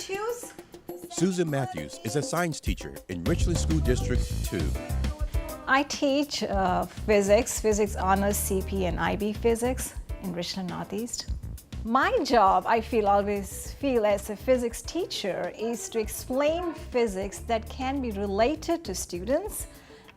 choose? Susan Mathews is a science teacher in Richland School District 2. I teach physics honors, CP and IB physics in Richland Northeast. My job, always feel as a physics teacher, is to explain physics that can be related to students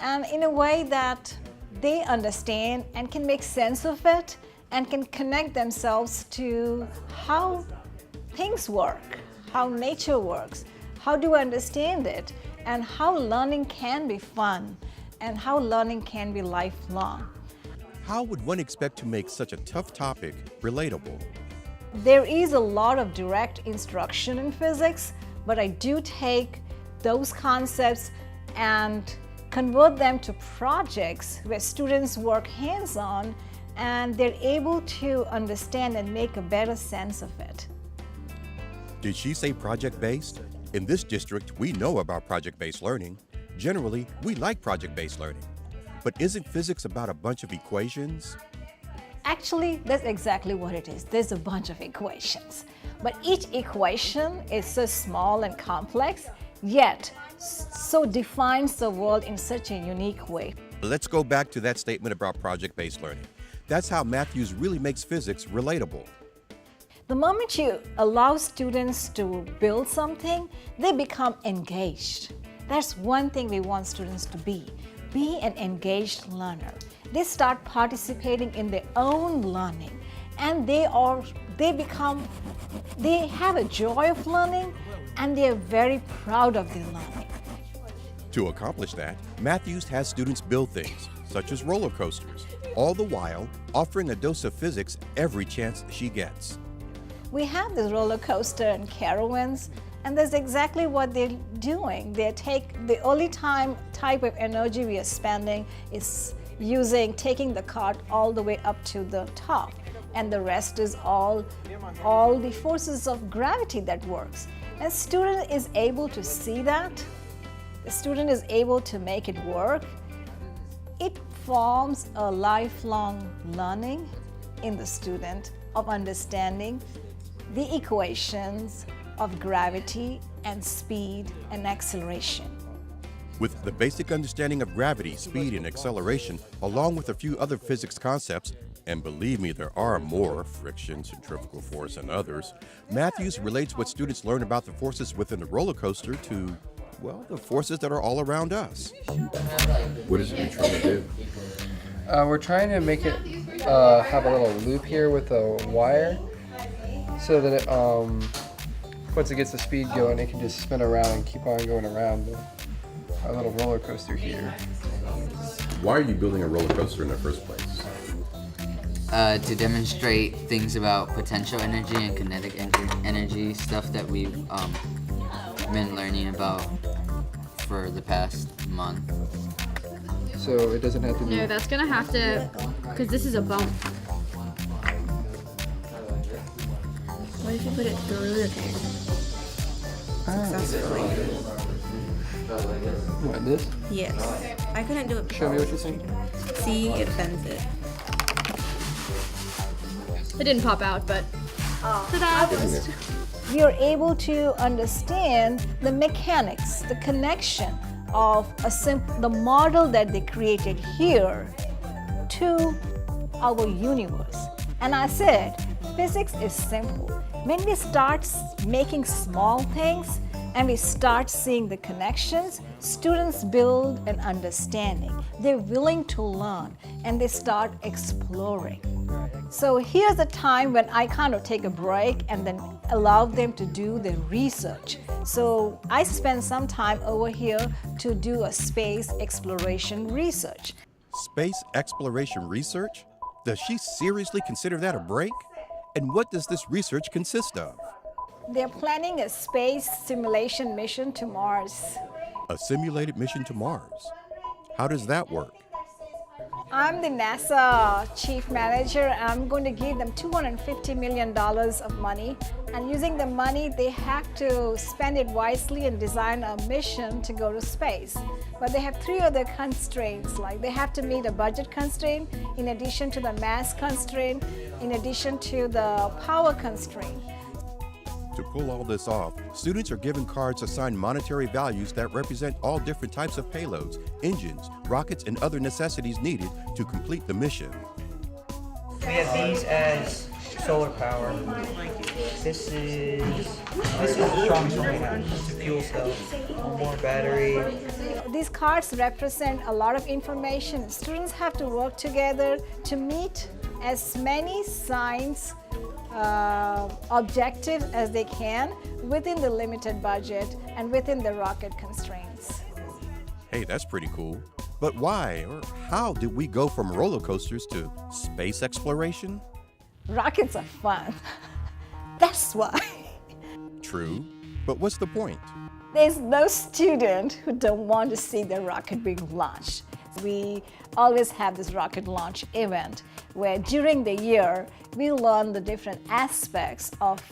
and in a way that they understand and can make sense of it and can connect themselves to how things work, how nature works, how do I understand it, and how learning can be fun and how learning can be lifelong. How would one expect to make such a tough topic relatable? There is a lot of direct instruction in physics, but I do take those concepts and convert them to projects where students work hands-on and they're able to understand and make a better sense of it. Did she say project-based? In this district, we know about project-based learning. Generally, we like project-based learning. But isn't physics about a bunch of equations? Actually, that's exactly what it is. There's a bunch of equations. But each equation is so small and complex, yet so defines the world in such a unique way. Let's go back to that statement about project-based learning. That's how Mathews really makes physics relatable. The moment you allow students to build something, they become engaged. That's one thing we want students to be an engaged learner. They start participating in their own learning and they have a joy of learning and they are very proud of their learning. To accomplish that, Mathews has students build things, such as roller coasters, all the while offering a dose of physics every chance she gets. We have this roller coaster and caravans, and that's exactly what they're doing. The only type of energy we are spending is taking the cart all the way up to the top, and the rest is all the forces of gravity that works. And student is able to see that. The student is able to make it work. It forms a lifelong learning in the student of understanding the equations of gravity and speed and acceleration. With the basic understanding of gravity, speed, and acceleration, along with a few other physics concepts, and believe me, there are more, friction, centrifugal force, and others, Mathews relates what students learn about the forces within the roller coaster to, well, the forces that are all around us. What is it you're trying to do? We're trying to make it have a little loop here with a wire so that it, once it gets the speed going, it can just spin around and keep on going around our little roller coaster here. Why are you building a roller coaster in the first place? To demonstrate things about potential energy and kinetic energy, stuff that we've been learning about for the past month. So it doesn't have to be... No, that's gonna have to, because this is a bump. What if you put it through the thing? Successfully. What, this? Yes. I couldn't do it before. Show me what you're saying. See, it bends it. It didn't pop out, but ta-da! We are able to understand the mechanics, the connection of the model that they created here to our universe. And I said, physics is simple. When we start making small things and we start seeing the connections, students build an understanding. They're willing to learn and they start exploring. So here's a time when I kind of take a break and then allow them to do their research. So I spend some time over here to do a space exploration research. Space exploration research? Does she seriously consider that a break? And what does this research consist of? They're planning a space simulation mission to Mars. A simulated mission to Mars. How does that work? I'm the NASA chief manager and I'm going to give them $250 million of money, and using the money they have to spend it wisely and design a mission to go to space. But they have 3 other constraints, like they have to meet a budget constraint in addition to the mass constraint, in addition to the power constraint. To pull all this off, students are given cards assigned monetary values that represent all different types of payloads, engines, rockets, and other necessities needed to complete the mission. We have these as solar power. This is the strongest one we have. It's a fuel cell. One more battery. These cards represent a lot of information. Students have to work together to meet as many science objectives as they can within the limited budget and within the rocket constraints. Hey, that's pretty cool. But why or how did we go from roller coasters to space exploration? Rockets are fun. That's why. True, but what's the point? There's no student who don't want to see their rocket being launched. We always have this rocket launch event where during the year we learn the different aspects of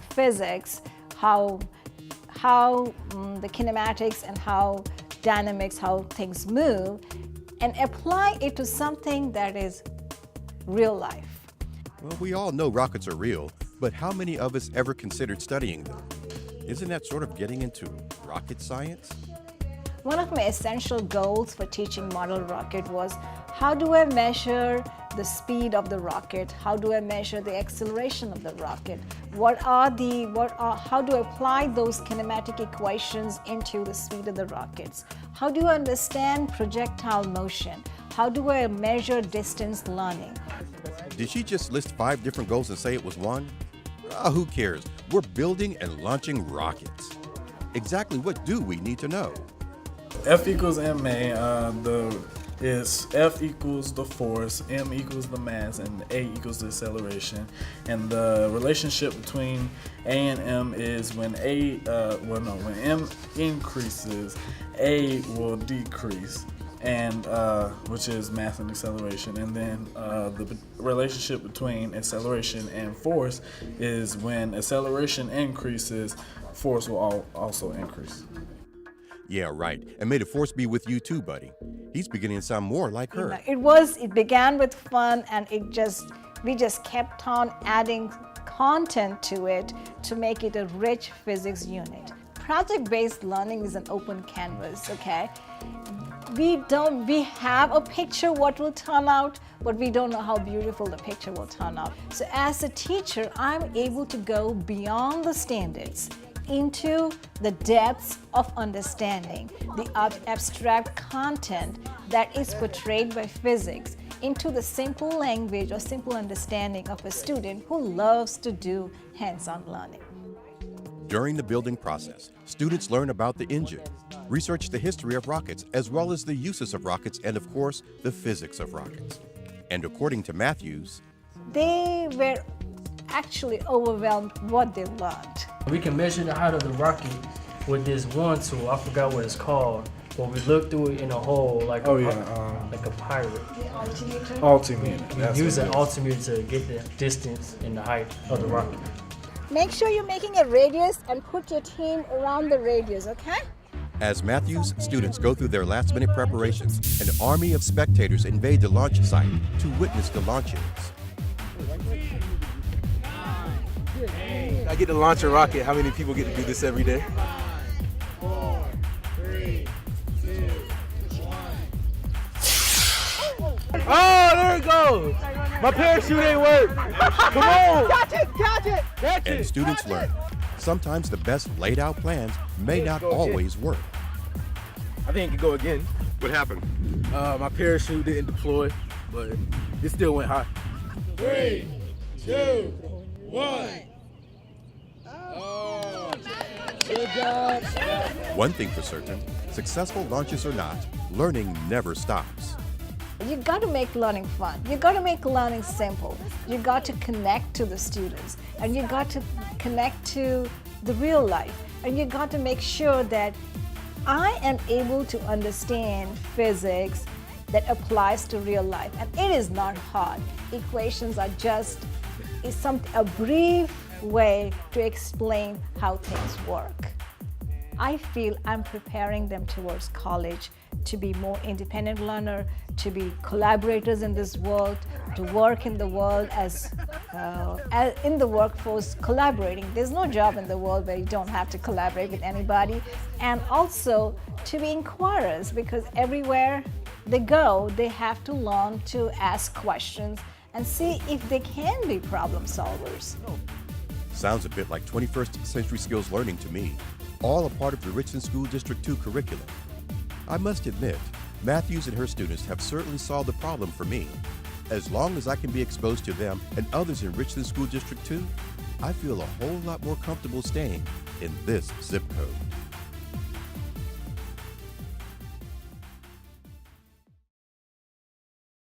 physics, how the kinematics and how dynamics, how things move, and apply it to something that is real life. Well, we all know rockets are real, but how many of us ever considered studying them? Isn't that sort of getting into rocket science? One of my essential goals for teaching model rocket was, how do I measure the speed of the rocket? How do I measure the acceleration of the rocket? How do I apply those kinematic equations into the speed of the rockets? How do I understand projectile motion? How do I measure distance learning? Did she just list 5 different goals and say it was one? Who cares? We're building and launching rockets. Exactly what do we need to know? F equals ma, is F equals the force, m equals the mass, and a equals the acceleration. And the relationship between a and m is when when m increases, a will decrease, and which is mass and acceleration. And then the relationship between acceleration and force is when acceleration increases, force will also increase. Yeah, right. And may the force be with you too, buddy. He's beginning to sound more like her. It began with fun, and we just kept on adding content to it to make it a rich physics unit. Project-based learning is an open canvas, okay? We have a picture what will turn out, but we don't know how beautiful the picture will turn out. So as a teacher, I'm able to go beyond the standards into the depths of understanding the abstract content that is portrayed by physics into the simple language or simple understanding of a student who loves to do hands-on learning. During the building process, students learn about the engine, research the history of rockets, as well as the uses of rockets and, of course, the physics of rockets. And according to Mathews, they were actually overwhelmed what they learned. We can measure the height of the rocket with this one tool. I forgot what it's called, but we look through it in a hole like like a pirate. The altimeter. Altimeter. We use an altimeter to get the distance and the height of the rocket. Make sure you're making a radius and put your team around the radius, okay? as Mathews students go through their last-minute preparations, an army of spectators invade the launch site to witness the launchings. I get to launch a rocket. How many people get to do this every day? 4, 3, 2, 1. Oh, there it goes. My parachute ain't work. Come on. Catch it. And students learn. Sometimes the best laid-out plans may not always work. I think it could go again. What happened? My parachute didn't deploy, but it still went high. 3, 2, 1. Oh, good job. One thing for certain, successful launches or not, learning never stops. You got to make learning fun. You got to make learning simple. You got to connect to the students, and you got to connect to the real life, and you got to make sure that I am able to understand physics that applies to real life. And it is not hard. Equations are just a brief way to explain how things work. I feel I'm preparing them towards college to be more independent learner, to be collaborators in this world, to work in the world as in the workforce collaborating. There's no job in the world where you don't have to collaborate with anybody, and also to be inquirers, because everywhere they go they have to learn to ask questions and see if they can be problem solvers. Sounds a bit like 21st century skills learning to me, all a part of the Richland School District 2 curriculum. I must admit, Mathews and her students have certainly solved the problem for me. As long as I can be exposed to them and others in Richland School District 2, I feel a whole lot more comfortable staying in this zip code.